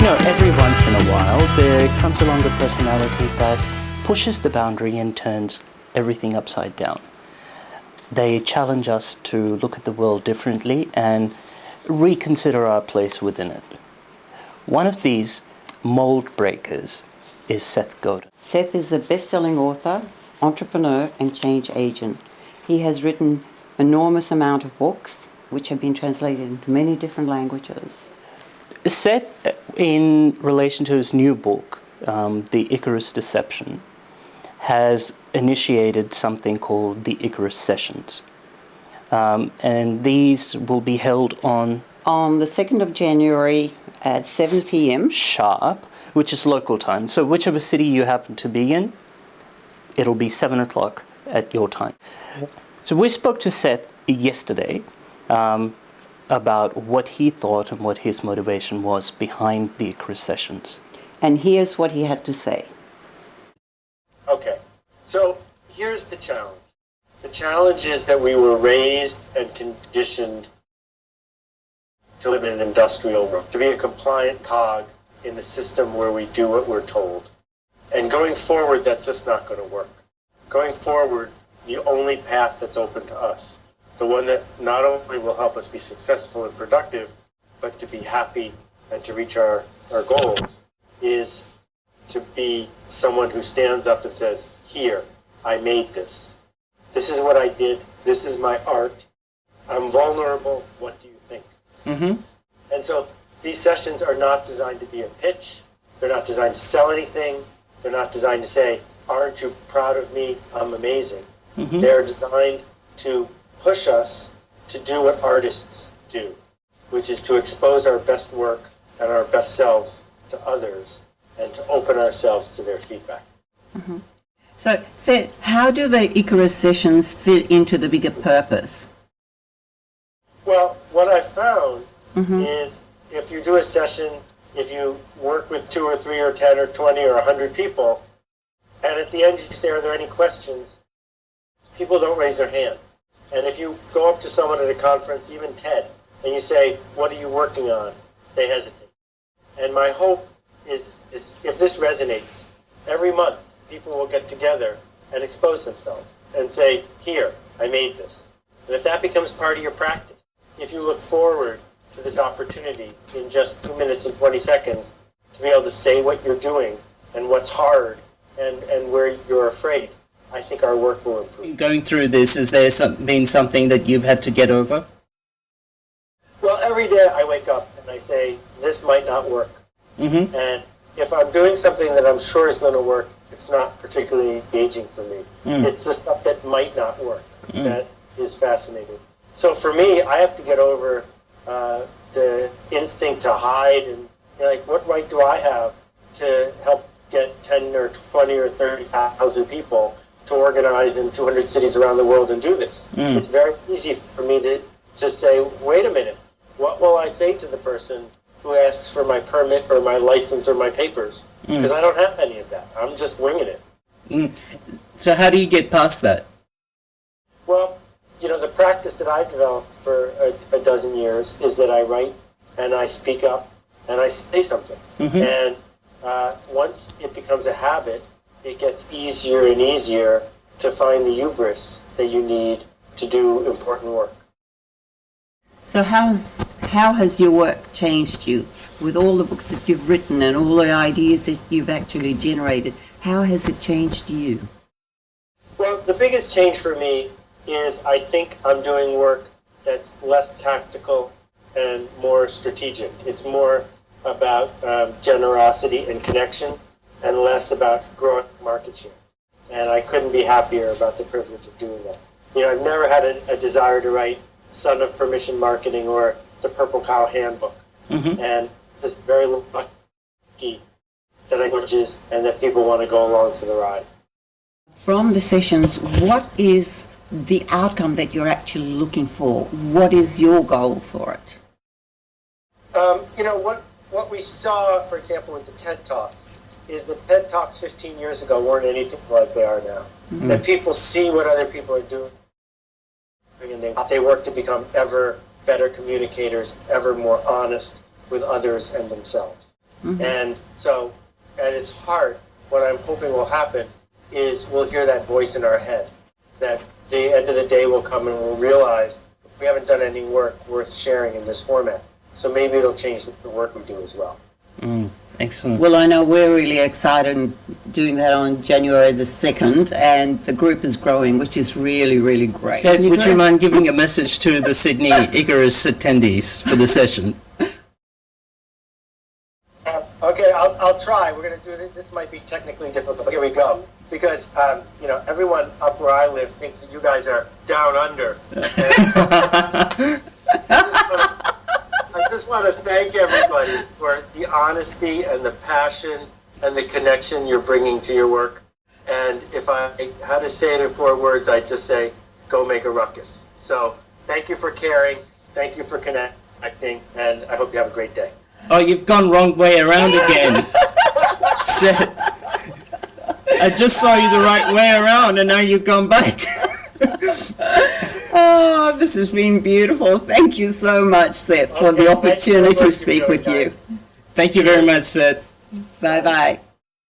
Every once in a while, there comes along a personality that pushes the boundary and turns everything upside down. They challenge us to look at the world differently and reconsider our place within it. One of these mold breakers is Seth Godin. Seth is a best-selling author, entrepreneur and change agent. He has written an enormous amount of books which have been translated into many different languages. Seth, in relation to his new book, The Icarus Deception, has initiated something called the Icarus Sessions. And these will be held on the 2nd of January at 7 p.m. sharp, which is local time. So whichever city you happen to be in, it'll be 7 o'clock at your time. So we spoke to Seth yesterday about what he thought and what his motivation was behind the Icarus Sessions. And here's what he had to say. Okay, so here's the challenge. The challenge is that we were raised and conditioned to live in an industrial world, to be a compliant cog in a system where we do what we're told. And going forward, that's just not going to work. Going forward, the only path that's open to us, the one that not only will help us be successful and productive, but to be happy and to reach our goals, is to be someone who stands up and says, here, I made this. This is what I did. This is my art. I'm vulnerable. What do you think? Mm-hmm. And so these sessions are not designed to be a pitch. They're not designed to sell anything. They're not designed to say, aren't you proud of me? I'm amazing. Mm-hmm. They're designed to push us to do what artists do, which is to expose our best work and our best selves to others and to open ourselves to their feedback. Mm-hmm. So, Seth, how do the Icarus Sessions fit into the bigger purpose? Well, what I found is if you do a session, if you work with 2 or 3 or 10 or 20 or 100 people, and at the end you say, are there any questions? People don't raise their hand. And if you go up to someone at a conference, even TED, and you say, what are you working on? They hesitate. And my hope is if this resonates, every month people will get together and expose themselves and say, here, I made this. And if that becomes part of your practice, if you look forward to this opportunity in just 2 minutes and 20 seconds to be able to say what you're doing and what's hard and where you're afraid, I think our work will improve. Going through this, has there been something that you've had to get over? Well, every day I wake up and I say, this might not work. Mm-hmm. And if I'm doing something that I'm sure is going to work, it's not particularly engaging for me. It's the stuff that might not work that is fascinating. So for me, I have to get over the instinct to hide and like, what right do I have to help get 10 or 20 or 30,000 people to organize in 200 cities around the world and do this? It's very easy for me to say, wait a minute, what will I say to the person who asks for my permit or my license or my papers? Because I don't have any of that. I'm just winging it. So how do you get past that? Well, the practice that I've developed for a dozen years is that I write and I speak up and I say something. And once it becomes a habit, it gets easier and easier to find the hubris that you need to do important work. So how has your work changed you? With all the books that you've written and all the ideas that you've actually generated, how has it changed you? Well, the biggest change for me is I think I'm doing work that's less tactical and more strategic. It's more about generosity and connection and less about growing market share. And I couldn't be happier about the privilege of doing that. I've never had a desire to write Son of Permission Marketing or the Purple Cow Handbook. And just very lucky that I languages and that people want to go along for the ride. From the sessions, what is the outcome that you're actually looking for? What is your goal for it? What we saw, for example, with the TED Talks, is that TED Talks 15 years ago weren't anything like they are now. That people see what other people are doing, and they work to become ever better communicators, ever more honest with others and themselves. And so at its heart, what I'm hoping will happen is we'll hear that voice in our head, that the end of the day will come and we'll realize we haven't done any work worth sharing in this format. So maybe it'll change the work we do as well. Excellent. Well, I know we're really excited and doing that on January the 2nd, and the group is growing, which is really, really great. Seth, would you mind giving a message to the Sydney Icarus attendees for the session? Okay, I'll try. We're going to do this. This might be technically difficult. Here we go. Because, everyone up where I live thinks that you guys are down under. I just want to thank everybody for the honesty and the passion and the connection you're bringing to your work. And if I had to say it in 4 words, I'd just say, go make a ruckus. So thank you for caring. Thank you for connecting. And I hope you have a great day. Oh, you've gone wrong way around again. Seth, I just saw you the right way around and now you've gone back. Oh, this has been beautiful. Thank you so much, Seth, for the opportunity to speak with you. Thank you very much, Seth. Bye-bye.